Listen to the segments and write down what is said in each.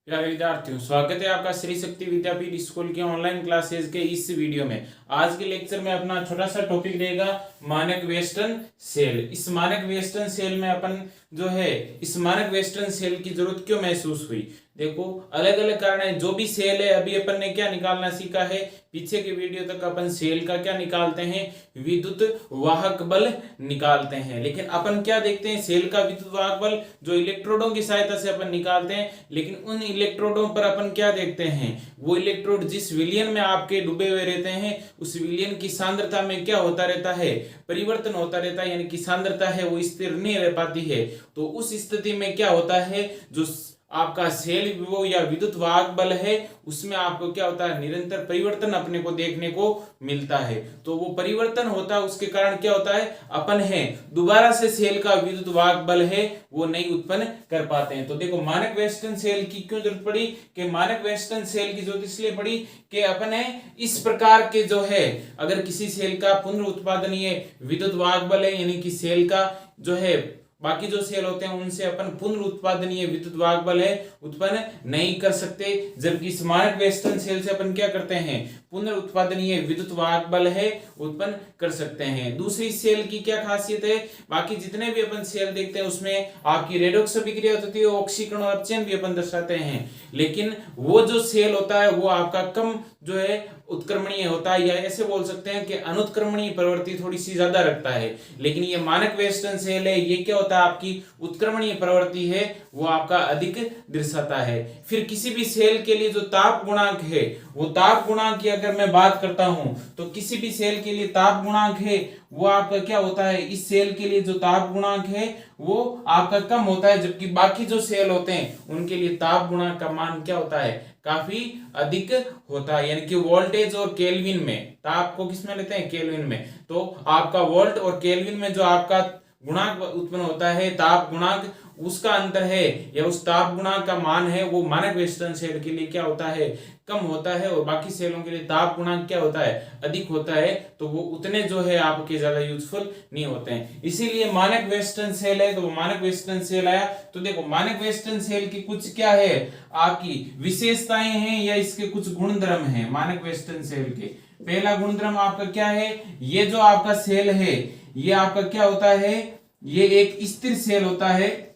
प्यारे विद्यार्थियों, स्वागत है आपका श्री शक्ति विद्यापीठ स्कूल के ऑनलाइन क्लासेस के इस वीडियो में। आज के लेक्चर में अपना छोटा सा टॉपिक रहेगा मानक वेस्टर्न सेल। इस मानक वेस्टर्न सेल में अपन जो है इस मानक वेस्टर्न सेल की जरूरत क्यों महसूस हुई। देखो, अलग अलग कारण है। जो भी सेल है, अभी अपन ने क्या निकालना सीखा है, पीछे के वीडियो तक अपन सेल का क्या निकालते हैं, विद्युत वाहक बल निकालते हैं। लेकिन अपन क्या देखते हैं, सेल का विद्युत वाहक बल जो इलेक्ट्रोडों की सहायता से अपन निकालते हैं। लेकिन उन इलेक्ट्रोडों पर अपन क्या देखते हैं, वो इलेक्ट्रोड जिस विलयन में आपके डूबे हुए रहते हैं, उस विलयन की सांद्रता में क्या होता रहता है, परिवर्तन होता रहता है। यानी कि सांद्रता है वो स्थिर नहीं रह पाती है। तो उस स्थिति में क्या होता है, जो आपका सेल विभव या विद्युत वाहक बल है, उसमें आपको क्या होता है, निरंतर परिवर्तन अपने को देखने को मिलता है। तो वो परिवर्तन होता है, उसके कारण क्या होता है, अपन है दोबारा से सेल का विद्युत वाहक बल है वो नहीं उत्पन्न कर पाते हैं। तो देखो, मानक वेस्टर्न सेल की क्यों जरूरत पड़ी, कि मानक वेस्टर्न सेल की जरूरत इसलिए पड़ी कि अपन है इस प्रकार के जो है, अगर किसी सेल का पुनरुत्पादनीय विद्युत वाहक बल है, यानी कि सेल का जो है बाकी जो सेल होते हैं उनसे अपन पुनरुत्पादनीय विद्युत वाहक बल है उत्पन्न नहीं कर सकते। जबकि इस मानक वेस्टर्न सेल से अपन क्या करते हैं, पुनरुत्पादनीय विद्युत वाहक बल है उत्पन्न कर सकते हैं। दूसरी सेल की क्या खासियत है, बाकी जितने भी अपन सेल देखते हैं उसमें आपकी रेडॉक्स अभिक्रिया होती है, ऑक्सीकरण और अपचयन भी अपन दर्शाते हैं। लेकिन वो जो सेल होता है वो आपका कम जो है उत्क्रमणीय होता है, या ऐसे बोल सकते हैं कि अनुत्क्रमणीय प्रवृत्ति थोड़ी सी ज्यादा रखता है। लेकिन ये मानक वेस्टर्न सेल है, ये क्या होता है, आपकी उत्क्रमणीय प्रवृत्ति है वो आपका अधिक दर्शाता है। फिर किसी भी सेल के लिए जो ताप गुणांक है, वो ताप गुणांक की अगर मैं बात करता हूं, तो किसी भी सेल के लिए ताप गुणांक है वो आपका क्या होता है, इस सेल के लिए जो ताप गुणांक है वो आपका कम होता है। जबकि बाकी जो सेल होते हैं उनके लिए ताप गुणांक का मान क्या होता है, काफी अधिक होता है। यानी कि वोल्टेज और केल्विन में, ताप को किस में लेते हैं, केल्विन में। तो आपका वोल्ट और केल्विन में जो आपका गुणांक उत्पन्न होता है, ताप गुणांक, उसका अंतर है या उस ताप गुणांक का मान है, वो मानक वेस्टर्न सेल के लिए क्या होता है, कम होता है। और बाकी सेलों के लिए ताप गुणांक क्या होता है, अधिक होता है। तो वो उतने जो है आपके ज्यादा यूजफुल नहीं होते हैं। इसीलिए मानक वेस्टर्न सेल है, तो वो मानक वेस्टर्न सेल आया। तो देखो, मानक वेस्टर्न सेल की कुछ क्या है, आपकी विशेषताएं हैं या इसके कुछ गुणधर्म हैं मानक वेस्टर्न सेल के। पहला गुणधर्म आपका क्या है, ये जो आपका सेल है ये आपका क्या होता है, ये एक स्थिर सेल होता है।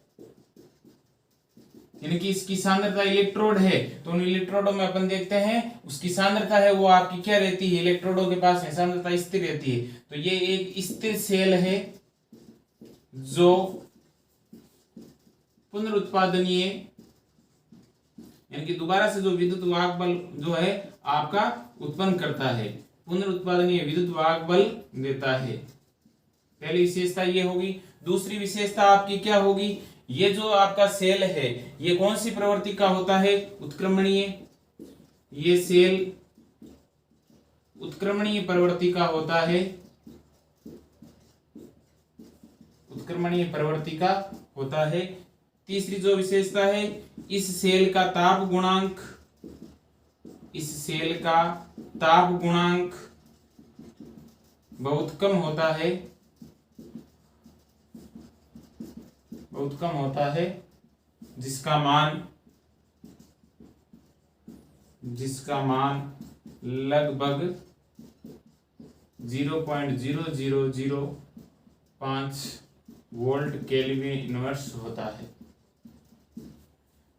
यानी कि इसकी सांद्रता इलेक्ट्रोड है, तो उन इलेक्ट्रोडों में अपन देखते हैं उसकी सांद्रता है वो आपकी क्या रहती है, इलेक्ट्रोडों के पास है सांद्रता स्थिर रहती है। तो ये एक स्थिर सेल है जो पुनरुत्पादनीय, यानी कि दोबारा से जो विद्युत वाहक बल जो है आपका उत्पन्न करता है, पुनरुत्पादनीय विद्युत वाहक बल देता है। पहली विशेषता ये होगी। दूसरी विशेषता आपकी क्या होगी, ये जो आपका सेल है ये कौन सी प्रवृत्ति का होता है, उत्क्रमणीय। ये सेल उत्क्रमणीय प्रवृत्ति का होता है, उत्क्रमणीय प्रवृत्ति का होता है। तीसरी जो विशेषता है, इस सेल का ताप गुणांक, इस सेल का ताप गुणांक बहुत कम होता है, बहुत कम होता है, जिसका मान लगभग 0.0005 वोल्ट केल्विन इनवर्स होता है।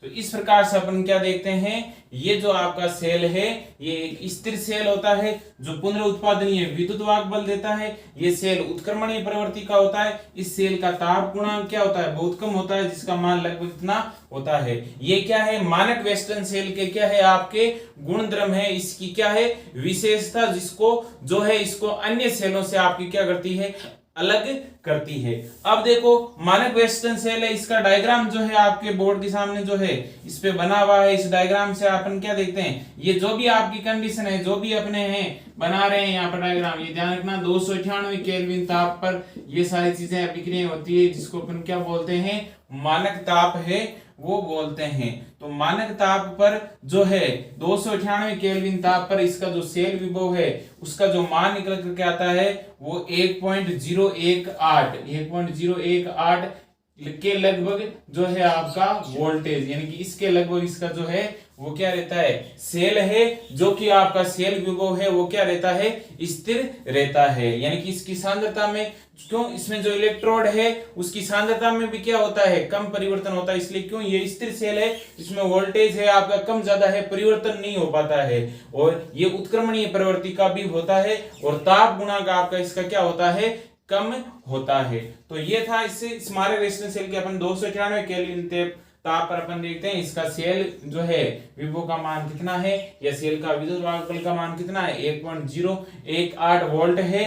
तो इस प्रकार से अपन क्या देखते हैं, ये जो आपका सेल है ये एक स्थिर सेल होता है जो पुनरुत्पादनीय विद्युत वाहक बल देता है। ये सेल उत्क्रमणीय प्रवृत्ति का होता है। इस सेल का ताप गुणांक क्या होता है, बहुत कम होता है, जिसका मान लगभग इतना होता है। ये क्या है, मानक वेस्टर्न सेल के क्या है, आपके गुणधर्म है। इसकी क्या है विशेषता, जिसको जो है इसको अन्य सेलों से आपकी क्या करती है, अलग करती है। अब देखो, मानक वेस्टर्न सेल है, इसका डायग्राम जो है आपके बोर्ड के सामने जो है इस पे बना हुआ है। इस डायग्राम से अपन क्या देखते हैं, ये जो भी आपकी कंडीशन है, जो भी अपने हैं बना रहे हैं यहाँ पर डायग्राम, ये ध्यान रखना 298 केल्विन ताप पर ये सारी चीजें अभिक्रिया होती है, जिसको अपन क्या बोलते हैं, मानक ताप है वो बोलते हैं। तो मानक ताप पर जो है 298 केल्विन ताप पर इसका जो सेल विभव है उसका जो मान निकल करके आता है वो 1.018 के लगभग जो है आपका वोल्टेज, यानी कि इसके लगभग इसका जो है वो क्या रहता है, सेल है, जो कि आपका सेल विभव है वो क्या रहता है, स्थिर रहता है। यानी कि इसकी सांद्रता में, क्यों, इसमें जो इलेक्ट्रोड है उसकी सांद्रता में भी क्या होता है, कम परिवर्तन होता है, इसलिए क्यों ये स्थिर सेल है, इसमें वोल्टेज है आपका कम ज्यादा है, परिवर्तन नहीं हो पाता है, और ये उत्क्रमणीय प्रवृत्ति का भी होता है, और ताप गुणांक आपका इसका क्या होता है, कम होता है। तो ये था इससे स्मारक रेजिस्टेंस सेल के अपन 294 केल्विन ताप पर अपन देखते हैं इसका सेल जो है विभव का मान कितना है, या सेल का विद्युत वाहकबल का मान कितना है, 1.018 वोल्ट है,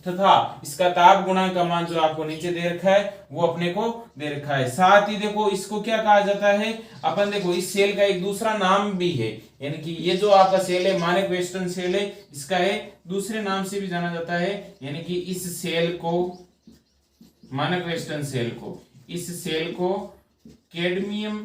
तथा इसका ताप गुणांक का मान जो आपको नीचे दे रखा है वो अपने को दे रखा है। साथ ही देखो इसको क्या कहा जाता है, अपन देखो इस सेल का एक दूसरा नाम भी है, यानी कि ये जो आपका सेल है मानक वेस्टर्न सेल है, इसका एक दूसरे नाम से भी जाना जाता है, यानी कि इस सेल को, मानक वेस्टर्न सेल को, इस सेल को कैडमियम,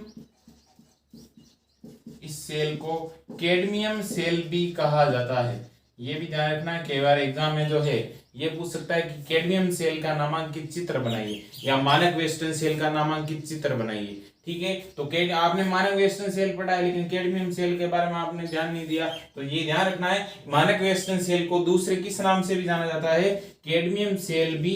इस सेल को कैडमियम सेल भी कहा जाता है। ये भी ध्यान रखना है, कई बार एग्जाम में जो है ये पूछ सकता है कि कैडमियम सेल का नामांकित चित्र बनाइए, या मानक वेस्टर्न सेल का नामांकित चित्र बनाइए। ठीक है, तो आपने मानक वेस्टर्न सेल पढ़ा है, लेकिन कैडमियम सेल के बारे में आपने ध्यान नहीं दिया, तो ये ध्यान रखना है, मानक वेस्टर्न सेल को दूसरे किस नाम से भी जाना जाता है, कैडमियम सेल भी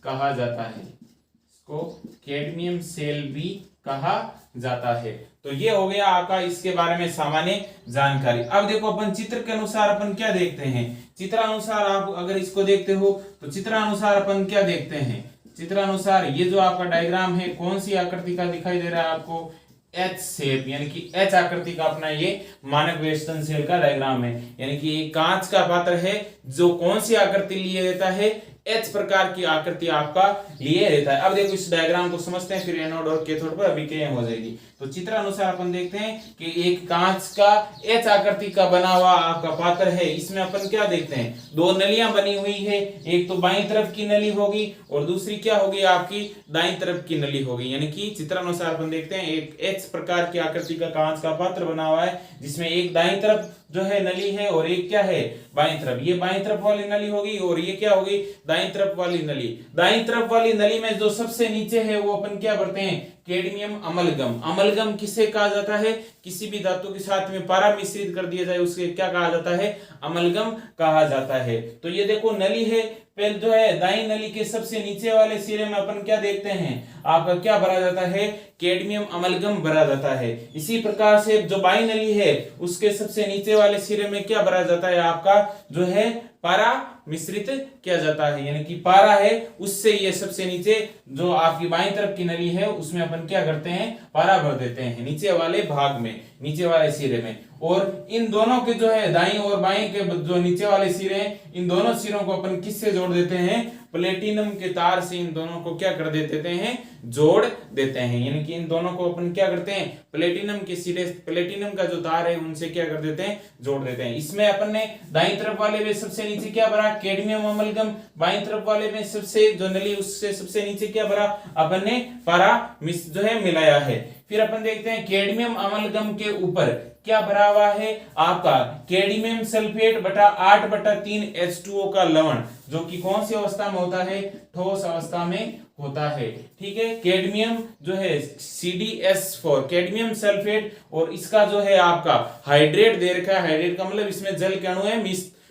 कहा जाता है, इसको कैडमियम सेल भी कहा जाता है। तो ये हो गया आपका इसके बारे में सामान्य जानकारी। अब देखो अपन चित्र के अनुसार अपन क्या देखते हैं, चित्रानुसार आप अगर इसको देखते हो तो चित्रानुसार अपन क्या देखते हैं, चित्रानुसार ये जो आपका डायग्राम है कौन सी आकृति का दिखाई दे रहा है आपको, एच शेप, यानी कि एच आकृति का अपना ये मानक वेस्टर्न सेल का डायग्राम है, यानी कि एक कांच का पात्र है जो कौन सी आकृति लिए रहता है, एच प्रकार की आकृति आपका लिए रहता है। अब देखो इस डायग्राम को समझते हैं, फिर एनोड और कैथोड पर अभिक्रिया हो जाएगी। तो चित्र अनुसार अपन देखते हैं कि एक कांच का एच आकृति का बना हुआ आपका पात्र है, इसमें अपन क्या देखते हैं, दो नलियां बनी हुई है, एक तो बाईं तरफ की नली होगी और दूसरी क्या होगी आपकी दाईं तरफ की नली होगी। यानी कि चित्र अनुसार अपन देखते हैं एक एच प्रकार की आकृति का कांच का पात्र बना हुआ है, जिसमें एक दाईं तरफ जो है नली है और एक क्या है बाईं तरफ, ये बाईं तरफ वाली नली होगी और ये क्या होगी दाईं तरफ वाली नली। दाईं तरफ वाली नली में जो सबसे नीचे है वो अपन क्या भरते हैं, कैडमियम अमलगम। अमलगम किसे कहा जाता है, किसी भी धातु के साथ में पारा मिश्रित कर दिया जाए उसे क्या कहा जाता है, अमलगम कहा जाता है। तो ये देखो नली है, पहले जो है दाईं नली के सबसे नीचे वाले सिरे में अपन क्या देखते हैं, आपका क्या भरा जाता है, कैडमियम अमलगम भरा जाता है। इसी प्रकार से जो बाईं नली है उसके सबसे नीचे वाले सिरे में क्या भरा जाता है, आपका जो है पारा मिश्रित किया जाता है, यानी कि पारा है उससे ये सबसे नीचे जो आपकी बाईं तरफ की नली है उसमें अपन क्या करते हैं, पारा भर देते हैं नीचे वाले भाग में, नीचे वाले सिरे में। और इन दोनों के जो है दाईं और बाईं के जो नीचे वाले सिरे हैं, इन दोनों सिरों को अपन किससे जोड़ देते हैं, प्लेटिनम के तार से इन दोनों को क्या कर देते हैं, जोड़ देते हैं। यानी कि इन दोनों को अपन क्या करते हैं, प्लेटिनम के सिरे, प्लेटिनम का जो तार है उनसे क्या कर देते हैं, जोड़ देते हैं। इसमें अपन ने दाईं तरफ वाले में सबसे नीचे क्या भरा, कैडमियम अमलगम, बाईं तरफ वाले में सबसे जो नली उससे सबसे नीचे क्या भरा, अपन ने पारा जो है मिलाया है। फिर अपन देखते हैं कैडमियम अमलगम के ऊपर क्या भरा हुआ है, आपका कैडमियम सल्फेट बटा 8/3 H2O का लवण, जो कि कौन सी अवस्था में होता है, ठोस अवस्था में होता है। ठीक है, कैडमियम जो है CdS4 कैडमियम सल्फेट, और इसका जो है आपका हाइड्रेट दे रखा है, हाइड्रेट का मतलब इसमें जल के अणु है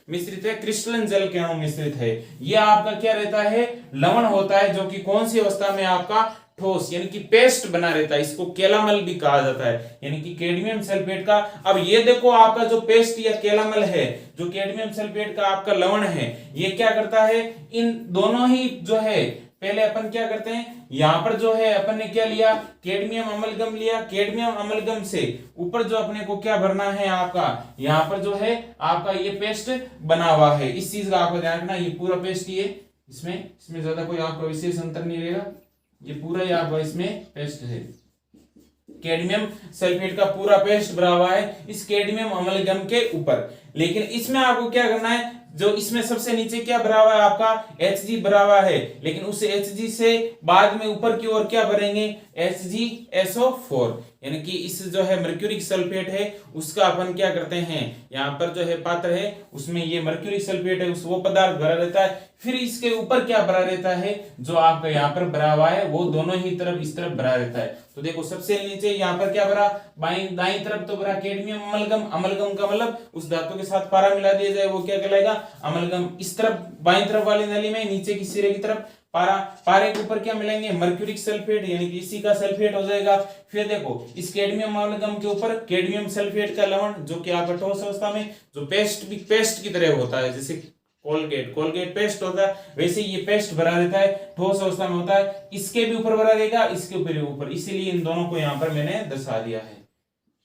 मिश्रित है, क्रिस्टलन जल के अणु मिश्रित है। यह आपका क्या रहता है, लवण होता है, जो कि कौन सी अवस्था में आपका ठोस यानी कि पेस्ट बना रहता है, इसको केलामल भी कहा जाता है, यानी कि कैडमियम सल्फेट का। अब ये देखो आपका जो पेस्ट या केलामल है, जो कैडमियम सल्फेट का आपका लवण है, ये क्या करता है, इन दोनों ही जो है पहले अपन क्या करते हैं, यहां पर जो है अपन ने क्या लिया, कैडमियम अमलगम लिया, कैडमियम अमलगम से ऊपर जो अपने को क्या भरना है, आपका यहां पर जो है आपका ये पेस्ट बना हुआ है। इस चीज का आपको ध्यान रखना, ये पूरा पेस्ट ये इसमें ज्यादा कोई आपका विशेष अंतर नहीं रहेगा, ये पूरा ही आपका इसमें पेस्ट है, कैडमियम सल्फेट का पूरा पेस्ट भरा हुआ है इस कैडमियम अमलगम के ऊपर। लेकिन इसमें आपको क्या करना है, जो इसमें सबसे नीचे क्या भरा हुआ है, आपका Hg भरा हुआ है, लेकिन उस Hg से बाद में ऊपर की ओर क्या भरेंगे, HgSO4। यानी कि इस जो है मर्क्यूरिक सल्फेट है उसका अपन क्या करते हैं, यहाँ पर जो है पात्र है उसमें ये मर्क्यूरिक सल्फेट है उस वो पदार्थ भरा रहता है, फिर इसके ऊपर क्या भरा रहता है, जो आपका यहाँ पर भरा हुआ है वो दोनों ही तरफ इस तरफ भरा रहता है। तो देखो सबसे नीचे यहाँ पर क्या भरा, दाईं तरफ तो भरा कैडमियम अमलगम, अमलगम का मतलब उस धातु के साथ पारा मिला दिया जाए वो क्या कहलाएगा, अमलगम। इस तरफ बाईं तरफ वाली नली में नीचे की सिरे की तरफ पारा, पारे के ऊपर क्या मिलेंगे, मर्क्यूरिक सल्फेट यानी कि इसी का सल्फेट हो जाएगा। फिर देखो इस कैडमियम अमलगम के ऊपर कैडमियम सल्फेट का लवण जो कि आप ठोस अवस्था में जो पेस्ट की तरह होता है, जैसे कोलगेट पेस्ट होता है वैसे ये पेस्ट भरा रहता है, ठोस अवस्था में होता है, इसके भी ऊपर भरा रहेगा, इसके ऊपर, इसीलिए इन दोनों को यहाँ पर मैंने दर्शा दिया है।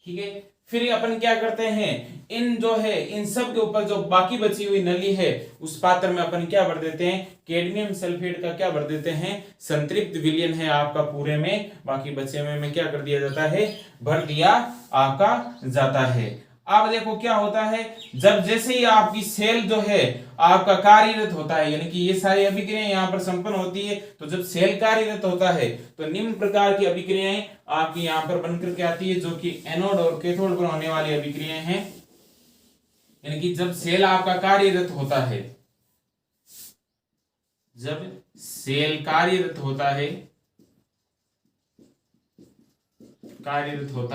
ठीक है, फिर अपन क्या करते हैं, इन जो है इन सब के ऊपर जो बाकी बची हुई नली है उस पात्र में अपन क्या भर देते हैं, कैडमियम सल्फेट का क्या भर देते हैं, संतृप्त विलयन है आपका पूरे में, बाकी बचे में क्या कर दिया जाता है, भर दिया आपका जाता है। अब देखो क्या होता है, जब जैसे ही आपकी सेल जो है आपका कार्यरत होता है, यानी कि ये सारी अभिक्रियाएं यहाँ पर संपन्न होती है, तो जब सेल कार्यरत होता है तो निम्न प्रकार की अभिक्रियाएं आपकी यहाँ पर बनकर के आती है, जो कि एनोड और कैथोड पर होने वाली अभिक्रियाएं हैं। यानी कि जब सेल आपका कार्यरत होता है, जब सेल कार्यरत होता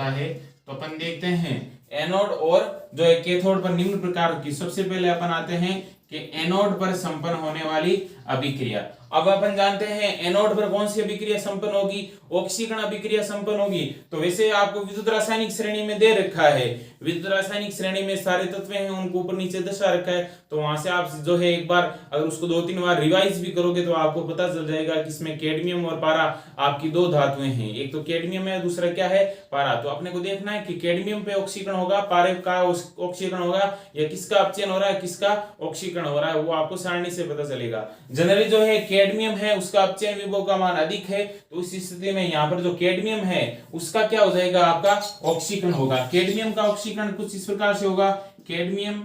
है तो अपन देखते हैं एनोड और जो है कैथोड पर निम्न प्रकार की, सबसे पहले अपन आते हैं कि एनोड पर संपन्न होने वाली अभिक्रिया। अब अपन जानते हैं एनोड पर कौन सी अभिक्रिया संपन्न होगी, ऑक्सीकरण अभिक्रिया संपन्न होगी। तो वैसे आपको विद्युत रासायनिक श्रेणी में दे रखा है, विद्युत रासायनिक श्रेणी में सारे तत्व हैं उनको ऊपर नीचे दर्शा रखा है, तो वहां से आप जो है एक बार अगर उसको 2-3 बार रिवाइज भी करोगे तो आपको पता चल जाएगा कि इसमें कैडमियम और पारा आपकी दो धातुएं हैं, एक तो कैडमियम है दूसरा क्या है, पारा। तो अपने को देखना है कि कैडमियम पे ऑक्सीकरण होगा, पारे का ऑक्सीकरण होगा, या किसका अपचयन हो रहा है, किसका ऑक्सीकरण हो रहा है, वो आपको सारणी से पता चलेगा। जनरली जो है कैडमियम है उसका अपचयन विभव का मान अधिक है, तो उस स्थिति में यहाँ पर जो कैडमियम है उसका क्या हो जाएगा, आपका ऑक्सीकरण होगा। कैडमियम का ऑक्सीकरण कुछ इस प्रकार से होगा, कैडमियम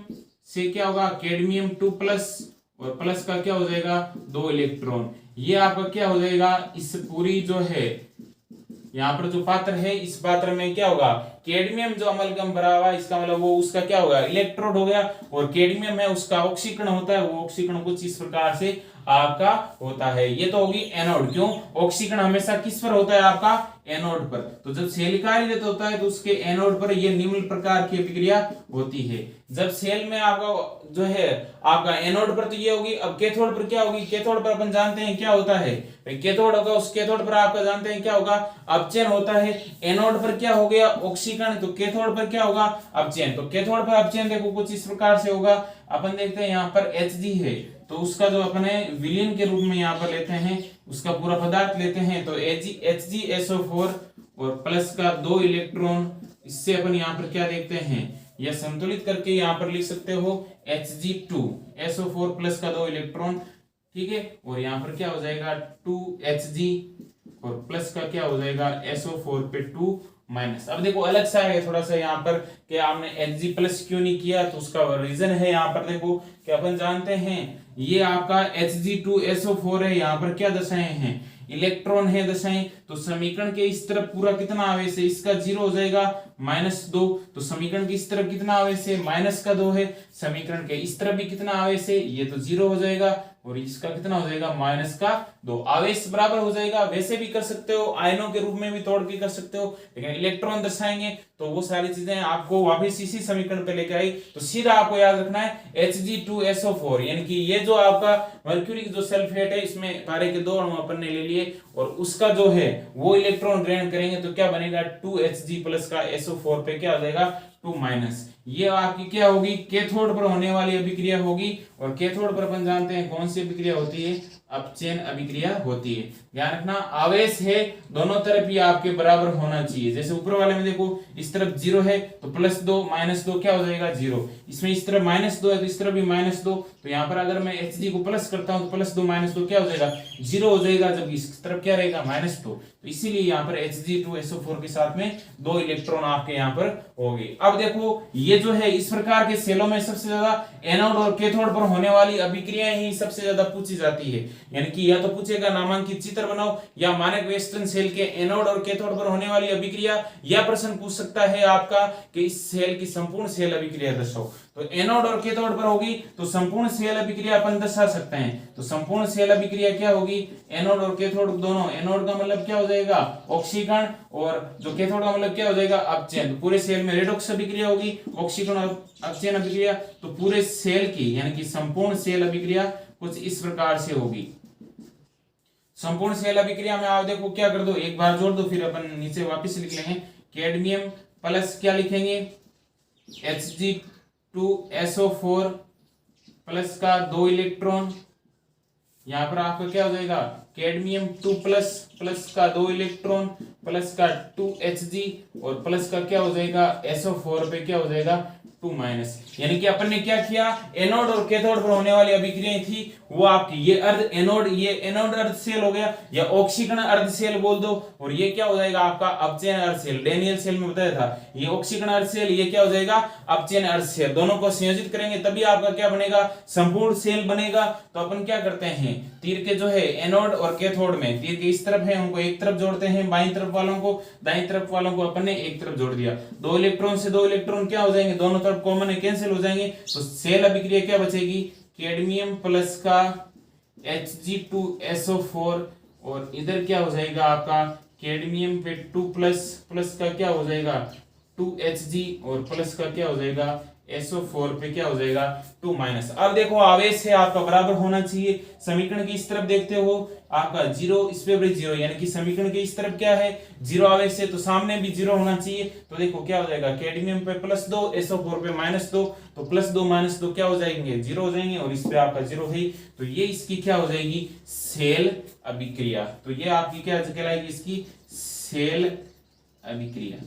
से क्या होगा, कैडमियम 2+ और प्लस का क्या हो जाएगा 2 इलेक्ट्रॉन, ये आपका क्या हो जाएगा, इस पूरी जो है यहाँ पर जो पात्र है इस पात्र में क्या होगा, कैडमियम जो अमलगम भरा हुआ है इसका मतलब वो उसका क्या होगा, इलेक्ट्रोड हो गया, और कैडमियम है उसका ऑक्सीकरण होता है, वो ऑक्सीकरण कुछ इस प्रकार से आपका होता है। ये तो होगी एनोड, क्यों, ऑक्सीकरण हमेशा किस पर होता है, आपका एनोड पर। तो जब सेल कार्यरत होता है तो उसके एनोड पर ये निम्न प्रकार की अभिक्रिया होती है। जब सेल में आपका जो है आपका एनोड पर तो ये होगी, अब कैथोड पर क्या होगी, कैथोड पर अपन जानते हैं क्या होता है, कैथोड होगा, उस कैथोड पर आपका जानते हैं क्या होगा, अपचयन होता है। एनोड पर क्या हो गया, ऑक्सीकरण, तो कैथोड पर क्या होगा, अपचयन। तो कैथोड पर अपचयन देखो कुछ इस प्रकार से होगा, अपन देखते हैं यहाँ पर Hg है तो उसका जो अपने विलयन के रूप में यहाँ पर लेते हैं उसका पूरा पदार्थ लेते हैं, तो HgSO4 और प्लस का 2 इलेक्ट्रॉन, इससे अपन यहाँ पर क्या देखते हैं, या संतुलित करके यहाँ पर लिख सकते हो Hg2SO4 प्लस का 2 इलेक्ट्रॉन, ठीक है, और यहाँ पर क्या हो जाएगा 2Hg और प्लस का क्या हो जाएगा SO4 पे 2 माइनस। अब देखो अलग सा है थोड़ा सा यहाँ पर कि आपने Hg प्लस क्यों नहीं किया, तो उसका रीजन है यहाँ पर देखो कि अपन जानते हैं ये आपका Hg2SO4 है, यहाँ पर क्या दशाएं हैं, इलेक्ट्रॉन है दशाएं, तो समीकरण के इस तरफ पूरा कितना आवेश है, इसका 0 हो जाएगा -2, तो समीकरण के इस तरफ कितना आवेश है, -2 है, समीकरण के इस तरफ भी कितना आवेश है, ये तो 0 हो जाएगा, और इसका कितना हो जाएगा -2, आवेश बराबर हो जाएगा। वैसे भी कर सकते हो, आयनों के रूप में भी तोड़ के कर सकते हो, लेकिन इलेक्ट्रॉन दर्शाएंगे तो वो सारी चीजें आपको वापस इसी समीकरण पे लेकर आई, तो सीधा आपको याद रखना है Hg2SO4, यानी कि ये जो आपका मर्क्यूरिक जो सल्फेट है इसमें पारे के 2 अणु अपन ने ले लिए, और उसका जो है वो इलेक्ट्रॉन ग्रहण करेंगे तो क्या बनेगा 2Hg प्लस का SO4 पे क्या हो जाएगा 2 माइनस। ये आपकी क्या होगी, कैथोड पर होने वाली अभिक्रिया होगी, और कैथोड पर अपन जानते हैं कौन सी अभिक्रिया होती है, अपचयन अभिक्रिया होती है। ध्यान रखना आवेश है दोनों तरफ ही आपके बराबर होना चाहिए, जैसे ऊपर वाले में देखो इस तरफ 0 है तो +2 -2 क्या हो जाएगा 0, इसमें इस तरफ -2 है तो इस तरफ भी -2, तो यहाँ पर अगर मैं Hg को प्लस करता हूँ तो +2 -2 क्या हो जाएगा 0 हो जाएगा, जब इस तरफ क्या रहेगा -2, तो इसीलिए यहाँ पर Hg2SO4 के साथ में 2 इलेक्ट्रॉन आपके यहाँ पर होंगे। अब देखो ये ये जो है इस प्रकार के सेलों में सबसे ज्यादा एनोड और कैथोड पर होने वाली अभिक्रियाएं ही सबसे ज्यादा पूछी जाती है। यानी कि या तो पूछेगा नामांकित चित्र बनाओ, या मानक वेस्टर्न सेल के एनोड और कैथोड पर होने वाली अभिक्रिया, या प्रश्न पूछ सकता है आपका कि इस सेल की संपूर्ण सेल अभिक्रिया दर्शाओ। तो एनोड और कैथोड पर होगी तो संपूर्ण सेल अभिक्रिया अपन दर्शा सकते हैं। तो संपूर्ण सेल अभिक्रिया क्या होगी, एनोड और कैथोड दोनों, एनोड का मतलब क्या हो जाएगा ऑक्सीकरण, और जो कैथोड का मतलब क्या हो जाएगा अपचयन। तो पूरे सेल में रेडॉक्स अभिक्रिया होगी, ऑक्सीकरण और अपचयन अभिक्रिया। तो पूरे सेल की यानी कि संपूर्ण सेल अभिक्रिया कुछ इस प्रकार से होगी। संपूर्ण सेल अभिक्रिया में आप देखो क्या कर दो, एक बार जोड़ दो, फिर अपन नीचे वापस लिख लेंगे। कैडमियम प्लस क्या लिखेंगे, Hg2SO4 प्लस का 2 इलेक्ट्रॉन, यहां पर आपका क्या हो जाएगा कैडमियम 2 प्लस, प्लस का 2 इलेक्ट्रॉन, प्लस का 2Hg, और प्लस का क्या हो जाएगा SO4 पे क्या हो जाएगा 2 माइनस। यानी कि अपन ने क्या किया, एनोड और कैथोड पर होने वाली अभिक्रियाएं थी वो आपकी, ये अर्ध एनोड, ये एनोड अर्ध सेल हो गया, या ऑक्सीकरण अर्ध सेल बोल दो, और ये क्या हो जाएगा आपका अपचयन अर्ध सेल। डेनियल सेल में बताया था ये ऑक्सीकरण अर्ध सेल, ये क्या हो जाएगा अपचयन अर्ध सेल। दोनों को संयोजित करेंगे तभी आपका क्या बनेगा, संपूर्ण सेल बनेगा। तो अपन क्या करते हैं, तीर के जो है एनोड और कैथोड में, तीर के इस तरफ है उनको एक तरफ जोड़ते हैं, बाईं तरफ वालों को, दाईं तरफ वालों को अपन ने एक तरफ जोड़ दिया। 2 इलेक्ट्रॉन से 2 इलेक्ट्रॉन क्या हो जाएंगे, दोनों तरफ कॉमन है, कैंसिल हो जाएंगे। तो सेल अभिक्रिया क्या बचेगी, कैडमियम प्लस का Hg2SO4, और इधर क्या हो जाएगा आपका कैडमियम पे 2 प्लस, प्लस का क्या हो जाएगा 2Hg, और प्लस का क्या हो जाएगा SO4 पे क्या हो जाएगा 2 माइनस। अब देखो आवेश है आपका बराबर होना चाहिए। समीकरण की इस तरफ देखते हो आपका 0, इस पे भी 0, यानी कि समीकरण के इस तरफ क्या है 0 आवेश है, तो सामने भी 0 होना चाहिए। तो देखो क्या हो जाएगा, कैडमियम पे +2, SO4 पे -2, तो +2 -2 क्या हो जाएंगे 0 हो जाएंगे, और इस पे आपका 0 है। तो ये इसकी क्या हो जाएगी सेल अभिक्रिया। तो ये आपकी क्या कहलाएगी, इसकी सेल अभिक्रिया।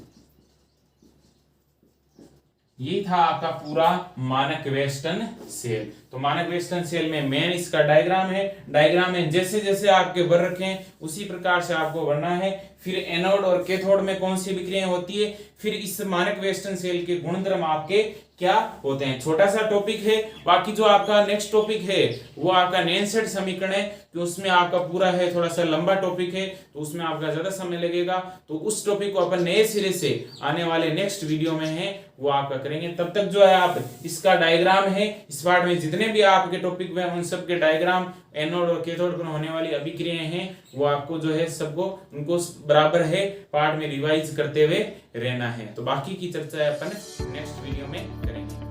ये था आपका पूरा मानक वेस्टर्न सेल। तो मानक वेस्टर्न सेल में मेन इसका डायग्राम है, डायग्राम में जैसे जैसे आपके भर रखे हैं उसी प्रकार से आपको भरना है। फिर एनोड और कैथोड में कौन सी अभिक्रियाएं होती है, फिर इस मानक वेस्टर्न सेल के गुणधर्म आपके क्या होते हैं। छोटा सा टॉपिक है, बाकी जो आपका नेक्स्ट टॉपिक है वो आपका नैनसेट समीकरण है, तो उसमें आपका पूरा है, थोड़ा सा लंबा टॉपिक है, तो उसमें आपका ज्यादा समय लगेगा। तो उस टॉपिक को अपन नए सिरे से आने वाले नेक्स्ट वीडियो में है वो आपका करेंगे। तब तक जो है आप इसका डायग्राम है, इस पार्ट में जितने भी आपके टॉपिक में उन सब के डायग्राम, एनोड और कैथोड पर होने वाली अभिक्रियाएं हैं वो आपको जो है सबको उनको बराबर है पार्ट में रिवाइज करते हुए रहना है। तो बाकी की चर्चा अपन नेक्स्ट वीडियो में करेंगे।